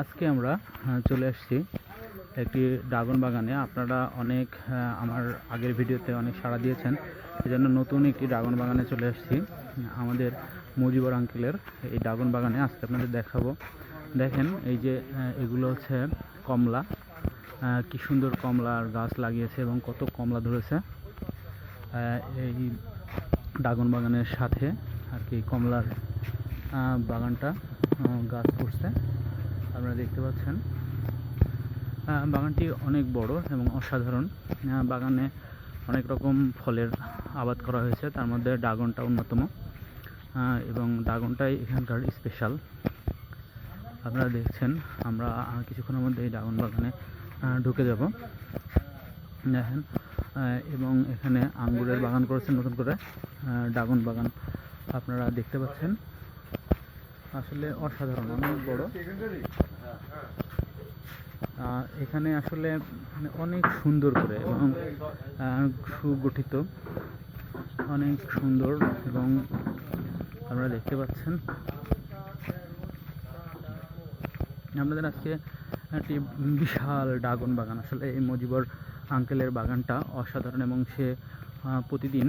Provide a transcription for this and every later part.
আজকে আমরা চলে আসছি একটি ড্রাগন বাগানে। আপনারা অনেক আমার আগের ভিডিওতে অনেক সাড়া দিয়েছেন, এজন্য নতুন একটি ড্রাগন বাগানে চলে আসছি। আমাদের মুজিবর আঙ্কেলের এই ড্রাগন বাগানে আজকে আপনাদের দেখাবো। দেখেন এই যে এগুলো হচ্ছে কমলা, কি সুন্দর কমলার গাছ লাগিয়েছে এবং কত কমলা ধরেছে। এই ড্রাগন বাগানের সাথে আর কি কমলার বাগানটা গাছ করছে, আপনারা দেখতে পাচ্ছেন। বাগানটি অনেক বড় এবং অসাধারণ। বাগানে অনেক রকম ফলের আবাদ করা হয়েছে, তার মধ্যে ড্রাগনটা অন্যতম এবং ড্রাগনটাই এখানকার স্পেশাল। আপনারা দেখছেন, আমরা কিছুক্ষণের মধ্যে এই ড্রাগন বাগানে ঢুকে যাব। দেখেন, এবং এখানে আঙ্গুরের বাগান করেছেন নতুন করে, ড্রাগন বাগান আপনারা দেখতে পাচ্ছেন। আসলে অসাধারণ, অনেক বড়। এখানে আসলে অনেক সুন্দর করে এবং সুগঠিত, অনেক সুন্দর এবং আপনারা দেখতে পাচ্ছেন। আপনাদের আজকে একটি বিশাল ড্রাগন বাগান, আসলে এই মুজিবর আঙ্কেলের বাগানটা অসাধারণ এবং সে প্রতিদিন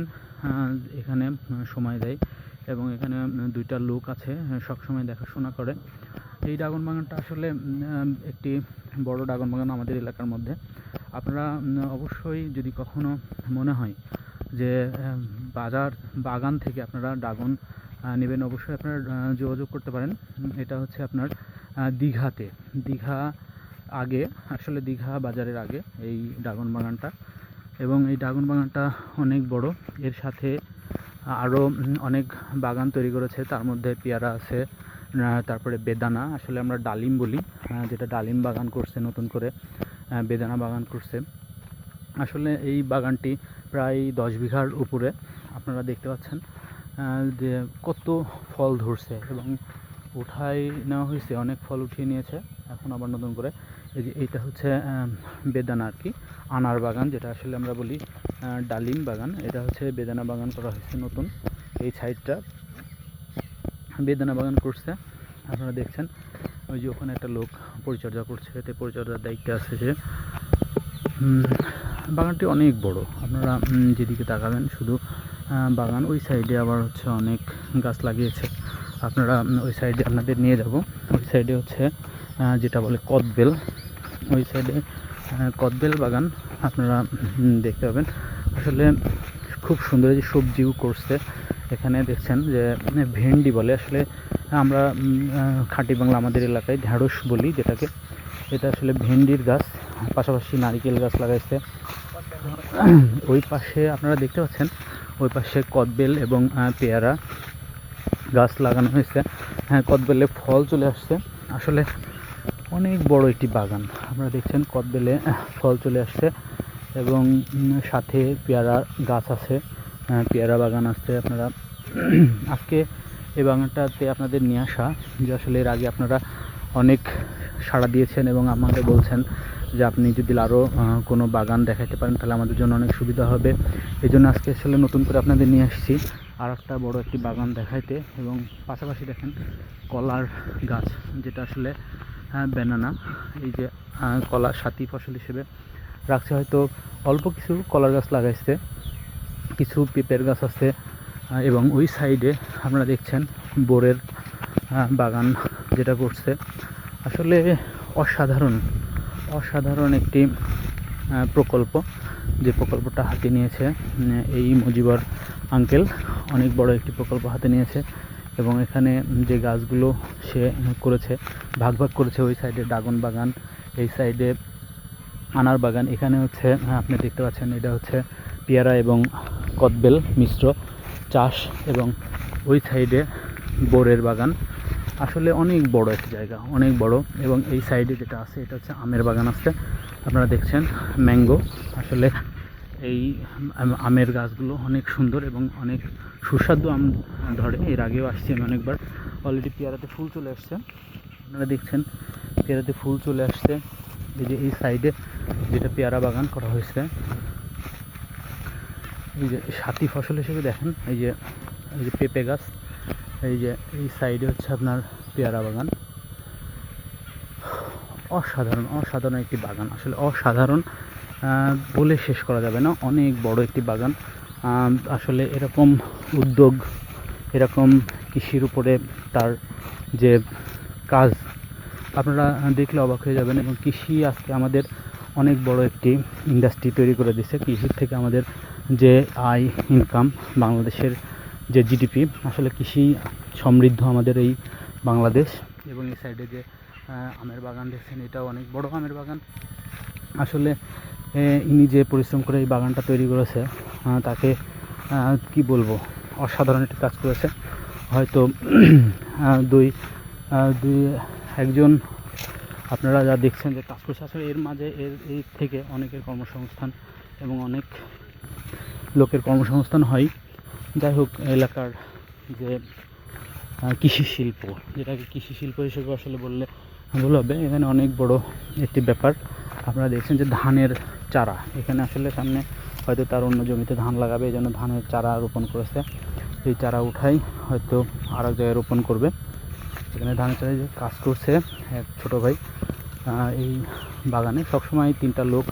এখানে সময় দেয় এবং এখানে দুইটা লোক আছে সবসময় দেখাশোনা করে। এই ড্রাগন বাগানটা আসলে একটি বড় ড্রাগন বাগান আমাদের এলাকার মধ্যে। আপনারা অবশ্যই যদি কখনো মনে হয় যে বাগান থেকে আপনারা ড্রাগন নেবেন, অবশ্যই আপনারা যোগাযোগ করতে পারেন। এটা হচ্ছে আপনার দীঘা আগে, আসলে দীঘা বাজারের আগে এই ড্রাগন বাগানটা। এবং এই ড্রাগন বাগানটা অনেক বড়, এর সাথে আরও অনেক বাগান তৈরি করেছে। তার মধ্যে পেয়ারা আছে, তারপরে বেদানা, আসলে আমরা ডালিম বলি, যেটা ডালিম বাগান করছে নতুন করে, বেদানা বাগান করছে। আসলে এই বাগানটি প্রায় 10 বিঘার উপরে। আপনারা দেখতে পাচ্ছেন যে কত ফল ধরছে এবং উঠাই নেওয়া হয়েছে, অনেক ফল উঠিয়ে নিয়েছে, এখন আবার নতুন করে। এই যে এইটা হচ্ছে বেদানা আর কি, আনার বাগান, যেটা আসলে আমরা বলি ডালিম বাগান। এটা হচ্ছে বেদানা বাগান করা হয়েছে নতুন, এই সাইডটা বেদানা বাগান করছে। আপনারা দেখছেন ওই যে ওখানে একটা লোক পরিচর্যা করছে, এতে পরিচর্যার দায়িত্বে আছে যে। বাগানটি অনেক বড়, আপনারা যেদিকে তাকাবেন শুধু বাগান। ওই সাইডে আবার হচ্ছে অনেক গাছ লাগিয়েছে, আপনারা ওই সাইডে আপনাদের নিয়ে যাব। ওই সাইডে হচ্ছে যেটা বলে কদবেল, ওই সাইডে কদবেল বাগান আপনারা দেখতে পাবেন। আসলে খুব সুন্দর যে সবজিও করছে এখানে। দেখছেন যে ভেন্ডি বলে, আসলে আমরা খাঁটি বাংলা আমাদের এলাকায় ঢ্যাঁড়স বলি যেটাকে। এটা আসলে ভেন্ডির গাছ, পাশাপাশি নারিকেল গাছ লাগাইছে। ওই পাশে আপনারা দেখতে পাচ্ছেন, ওই পাশে কদবেল এবং পেয়ারা গাছ লাগানো হয়েছে। কদবেলে ফল চলে আসছে। আসলে অনেক বড় একটি বাগান, আপনারা দেখছেন কদবেলে ফল চলে আসছে এবং সাথে পেয়ারা গাছ আছে, পেয়ারা বাগান আছে। আপনারা আজকে এই বাগানটাতে আপনাদের নিয়ে আসা, যে আসলে এর আগে আপনারা অনেক সাড়া দিয়েছেন এবং আমাদের বলছেন যে আপনি যদি আরও কোনো বাগান দেখাতে পারেন তাহলে আমাদের জন্য অনেক সুবিধা হবে। এই জন্য আজকে আসলে নতুন করে আপনাদের নিয়ে আসছি আর একটা বড় একটি বাগান দেখাইতে। এবং পাশাপাশি দেখেন কলার গাছ, যেটা আসলে ব্যানানা, এই যে কলার সাথী ফসল হিসেবে রাখছে। হয়তো অল্প কিছু কলার গাছ লাগাইছে, কিছু পেঁপের গাছ আছে এবং ওই সাইডে আপনারা দেখছেন বোরের বাগান যেটা করছে। আসলে অসাধারণ একটি প্রকল্প, যে প্রকল্পটা হাতে নিয়েছে এই মুজিবর আঙ্কেল। অনেক বড় একটি প্রকল্প হাতে নিয়েছে এবং এখানে যে গাছগুলো সে করেছে, ভাগ করেছে। ওই সাইডে ড্রাগন বাগান, এই সাইডে আনার বাগান, এখানে হচ্ছে আপনি দেখতে পাচ্ছেন এটা হচ্ছে পেয়ারা এবং কদবেল মিশ্র চাষ, এবং ওই সাইডে বোরের বাগান। আসলে অনেক বড় একটা জায়গা, অনেক বড়। এবং এই সাইডে যেটা আছে এটা হচ্ছে আমের বাগান আছে, আপনারা দেখছেন ম্যাঙ্গো। আসলে এই আমের গাছগুলো অনেক সুন্দর এবং অনেক সুস্বাদু আম ধরে। এর আগেও আসছি আমি অনেকবার। অলরেডি পেয়ারাতে ফুল চলে আসছে, আপনারা দেখছেন পেয়ারাতে ফুল চলে আসছে। এই যে এই সাইডে যেটা পেয়ারা বাগান করা হয়েছে, এই যে সাথী ফসল হিসেবে দেখেন এই যে পেঁপে গাছ, এই যে এই সাইডে হচ্ছে আপনার পেয়ারা বাগান। অসাধারণ অসাধারণ একটি বাগান, আসলে অসাধারণ বলে শেষ করা যাবে না। অনেক বড় একটি বাগান। আসলে এরকম উদ্যোগ, এরকম কৃষির উপরে তার যে কাজ, আপনারা দেখলে অবাক হয়ে যাবেন। এবং কৃষি আজকে আমাদের অনেক বড় একটি ইন্ডাস্ট্রি তৈরি করে দিচ্ছে। কৃষির থেকে আমাদের যে আয় ইনকাম, বাংলাদেশের যে জিডিপি, আসলে কৃষি সমৃদ্ধ আমাদের এই বাংলাদেশ। এবং এই সাইডে যে আমের বাগান দেখছেন, এটাও অনেক বড় আমের বাগান। আসলে ইনি যে পরিশ্রম করে এই বাগানটা তৈরি করেছে, তাকে কি বলবো, অসাধারণ একটি কাজ করেছে। হয়তো দুই একজন আপনারা যা দেখছেন যে কাজ করছে, আসলে এর মাঝে এই থেকে অনেকের কর্মসংস্থান এবং অনেক লোকের কর্মসংস্থান হয়। যাই হোক, এলাকার যে কৃষি শিল্প, যেটাকে কৃষি শিল্প হিসেবে আসলে বললে ভুল হবে, এখানে অনেক বড় একটি ব্যাপার। আপনারা দেখছেন যে ধানের চারা, এখানে আসলে সামনে হয়তো তার অন্য জমিতে ধান লাগাবে, এই জন্য ধানের চারা রোপণ করেছে। এই চারা উঠাই হয়তো আর এক জায়গায় রোপণ করবে। এখানে ধানের চারায় যে কাজ করছে এক ছোটো ভাই, এই বাগানে সবসময় 3টা লোক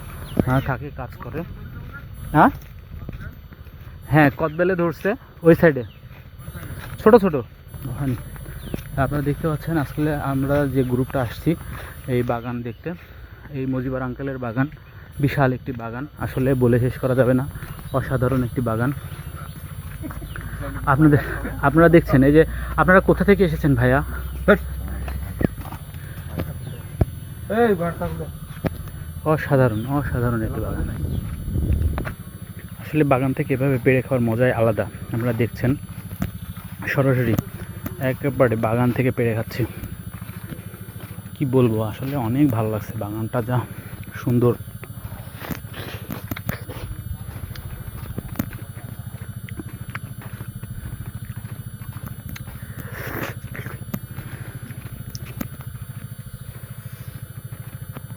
থাকে, কাজ করে। হ্যাঁ, কদবেলে ধরছে ওই সাইডে, ছোট ছোট। ওখানে আপনারা দেখতে পাচ্ছেন। আসলে আমরা যে গ্রুপটা আসছি এই বাগান দেখতে, এই মজিবর আঙ্কেলের বাগান, বিশাল একটি বাগান, আসলে বলে শেষ করা যাবে না। অসাধারণ একটি বাগান। আপনারা দেখছেন। এই যে আপনারা কোথা থেকে এসেছেন ভাইয়া? অসাধারণ অসাধারণ একটি বাগান। আসলে বাগান থেকে এভাবে পেড়ে খাওয়ার মজাই আলাদা। আপনারা দেখছেন সরাসরি একেবারে বাগান থেকে পেড়ে খাচ্ছি। কি বলবো, আসলে অনেক ভালো লাগছে বাগানটা, যা সুন্দর।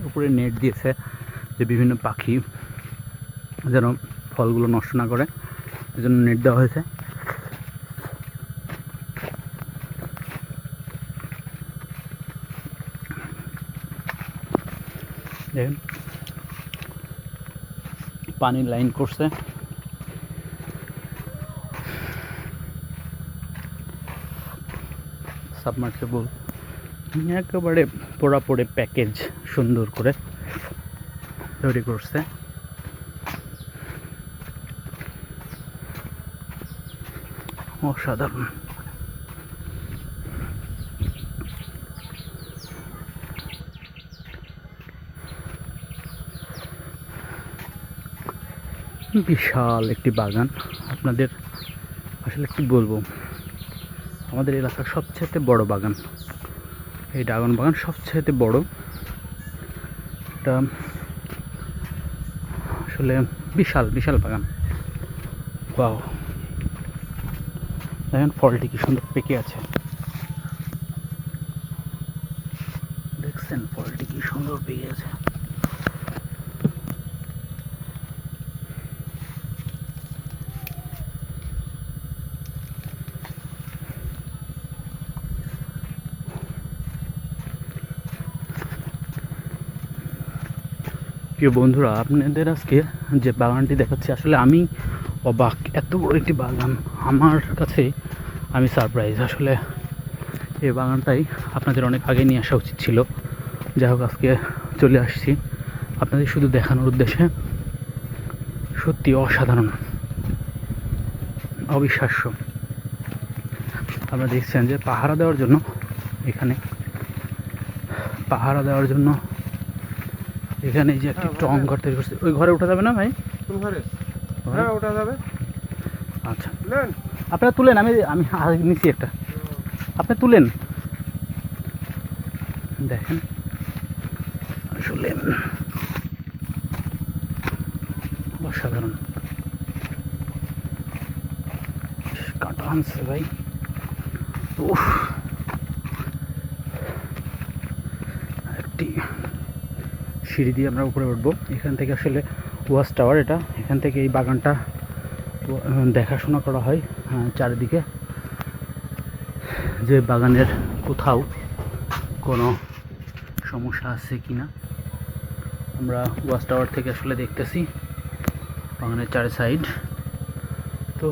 উপরে নেট দিয়েছে যে বিভিন্ন পাখি যেন ফলগুলো নষ্ট না করে, এজন্য নেট দেওয়া হয়েছে। দেখেন পানির লাইন করছে। সাবমার্সিবল একেবারে পোড়াপোড়ে প্যাকেজ সুন্দর করে তৈরি করছে। অসাধারণ। বিশাল একটি বাগান। আপনাদের আসলে কি বলবো, আমাদের এলাকার সবচেয়ে বড় বাগান এই ড্রাগন বাগান, সবচেয়ে বড়। এটা আসলে বিশাল বিশাল বাগান। ওয়াও, দেখেন ফলটি কি সুন্দর পেকে আছে, দেখছেন ফলটি কি সুন্দর পেকে আছে। প্রিয় বন্ধুরা, আপনাদের আজকে যে বাগানটি দেখাচ্ছি, আসলে আমি অবাক। এত বড় একটি বাগান আমার কাছে, আমি সারপ্রাইজ। আসলে এই বাগানটাই আপনাদের অনেক আগে নিয়ে আসা উচিত ছিল। যাই হোক, আজকে চলে আসছি আপনাদের শুধু দেখানোর উদ্দেশ্যে। সত্যি অসাধারণ, অবিশ্বাস্য। আপনারা দেখছেন যে পাহারা দেওয়ার জন্য, এখানে পাহারা দেওয়ার জন্য এখানে যে একটি টং ঘর তৈরি করছে। ওই ঘরে ওঠা যাবে না ভাই? হ্যাঁ, ওঠা যাবে। আচ্ছা, আপনারা তুলেন, আমি নিচ্ছি একটা, আপনি তুলেন। দেখেন আসলে অসাধারণ। কাটা আনছে ভাই। উফ, একটি সিঁড়ি দিয়ে আমরা উপরে উঠবো। এখান থেকে আসলে ওয়াচ টাওয়ার, এটা এখান থেকে এই বাগানটা দেখাশোনা করা হয় চারিদিকে। যে বাগানের কোথাও কোনো সমস্যা আছে কি না। আমরা ওয়াচ টাওয়ার থেকে আসলে দেখতেছি বাগানের চার সাইড। তো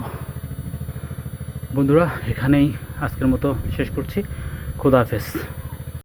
বন্ধুরা, এখানেই আজকের মতো শেষ করছি। খোদা হাফেজ।